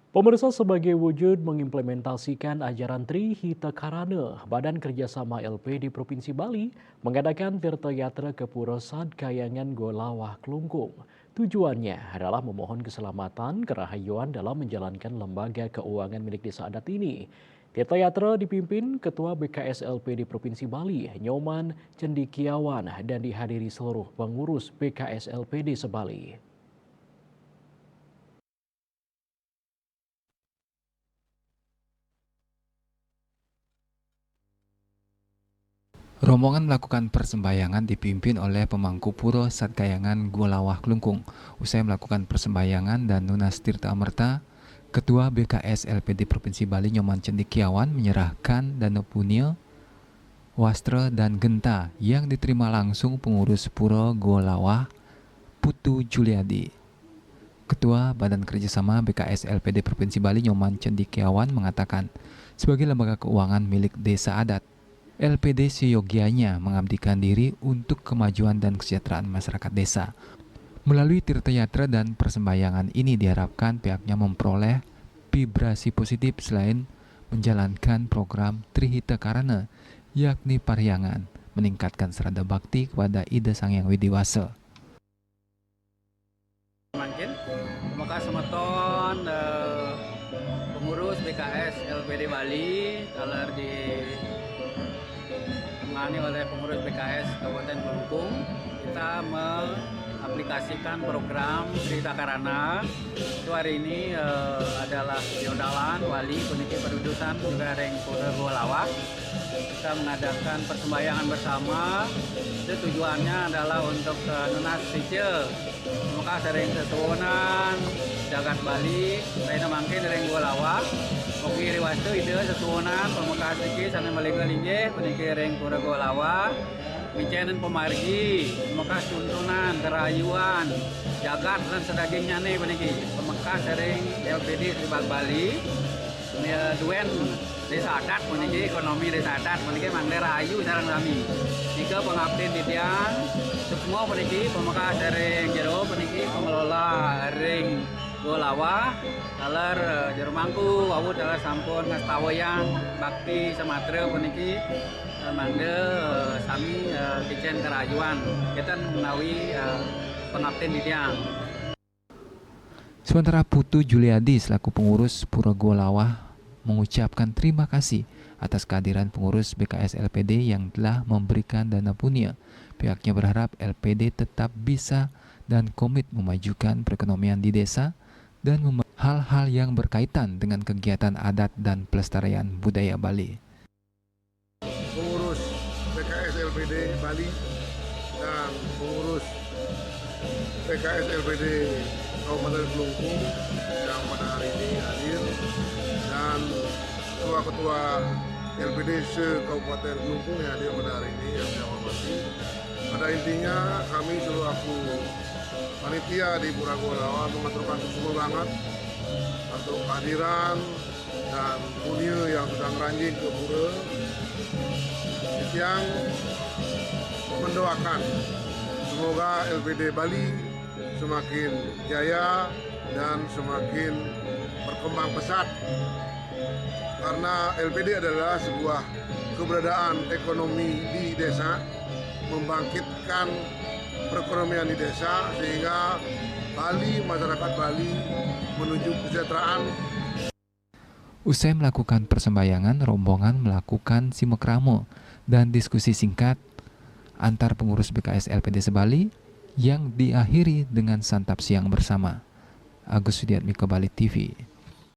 Pemirsa, sebagai wujud mengimplementasikan ajaran Trihita Karana, Badan Kerjasama LP di Provinsi Bali mengadakan Tirta Yatra ke Pura Sadkayangan Golawah Klungkung. Tujuannya adalah memohon keselamatan kerahayuan dalam menjalankan lembaga keuangan milik desa adat ini. Tirta Yatra dipimpin Ketua BKS LP di Provinsi Bali, Nyoman Cendikiawan, dan dihadiri seluruh pengurus BKS LPD Sebali. Rombongan melakukan persembahyangan dipimpin oleh pemangku pura Sadkayangan Golawah Klungkung. Usai melakukan persembahyangan dan lunas tirta amerta, Ketua BKS LPD Provinsi Bali Nyoman Cendikiawan menyerahkan dana punya, wastra dan genta yang diterima langsung pengurus pura Golawah Putu Juliadi. Ketua Badan Kerjasama BKS LPD Provinsi Bali Nyoman Cendikiawan mengatakan, sebagai lembaga keuangan milik desa adat, LPD seyogianya mengabdikan diri untuk kemajuan dan kesejahteraan masyarakat desa. Melalui tirta yatra dan persembahyangan ini diharapkan pihaknya memperoleh vibrasi positif selain menjalankan program Trihita Karana, yakni paryangan, meningkatkan serada bakti kepada Ida Sang Hyang Widiwasa. Mungkin, terima kasih semeton pengurus BKS LPD Bali, kalau ditemani oleh pengurus BKS Kabupaten Klungkung, kita mengaplikasikan program Trihita Karana. Itu hari ini adalah Yodalan, Wali, Puniki Perudusan, juga Reng Pura Golawah. Kita mengadakan persembahyangan bersama. Itu tujuannya adalah untuk nunas sicil. Semoga sering sesuonan jagat Bali, lain mangkin Reng Golawah. Oke, riwastu itu sesuonan pemuka siki sampai maling-malinge peniki Reng Pura Golawah. Micenan pemargi, pemekas tuntunan, kerayuan, jagat dan sebagainya nih peniki. Pemekas sering LPD Sibak Bali. Duen desa adat meniki ekonomi desa adat meniki mangde rayu sareng kami. Jika pengabdian titian semua meniki pemekas sering jero meniki pengelola ring Golawah dalar jero mangku wawu dalar sampun ngastawayang bakti Sumatera meniki mangde sami kijen kerayuan kita menawi pengabdian titian. Sementara Putu Juliadi selaku pengurus Pura Golawah mengucapkan terima kasih atas kehadiran pengurus BKS LPD yang telah memberikan dana punya. Pihaknya berharap LPD tetap bisa dan komit memajukan perekonomian di desa dan hal-hal yang berkaitan dengan kegiatan adat dan pelestarian budaya Bali. Pengurus BKS LPD Bali dan pengurus BKS LPD Kabupaten Klungkung yang pada hari ini hadir, dan ketua-ketua LPD se-Kabupaten Klungkung yang hadir pada hari ini yang saya hormati. Pada intinya kami selaku panitia di Pura Golawah mengaturkan syukur banget untuk kehadiran dan punya yang sedang ranjing ke Pura, yang mendoakan semoga LPD Bali semakin jaya dan semakin berkembang pesat, karena LPD adalah sebuah keberadaan ekonomi di desa, membangkitkan perekonomian di desa sehingga Bali, masyarakat Bali menuju kesejahteraan. Usai melakukan persembahyangan, rombongan melakukan simekramo dan diskusi singkat antar pengurus BKS LPD Sebali yang diakhiri dengan santap siang bersama. Agus Widiatmiko, Bali TV.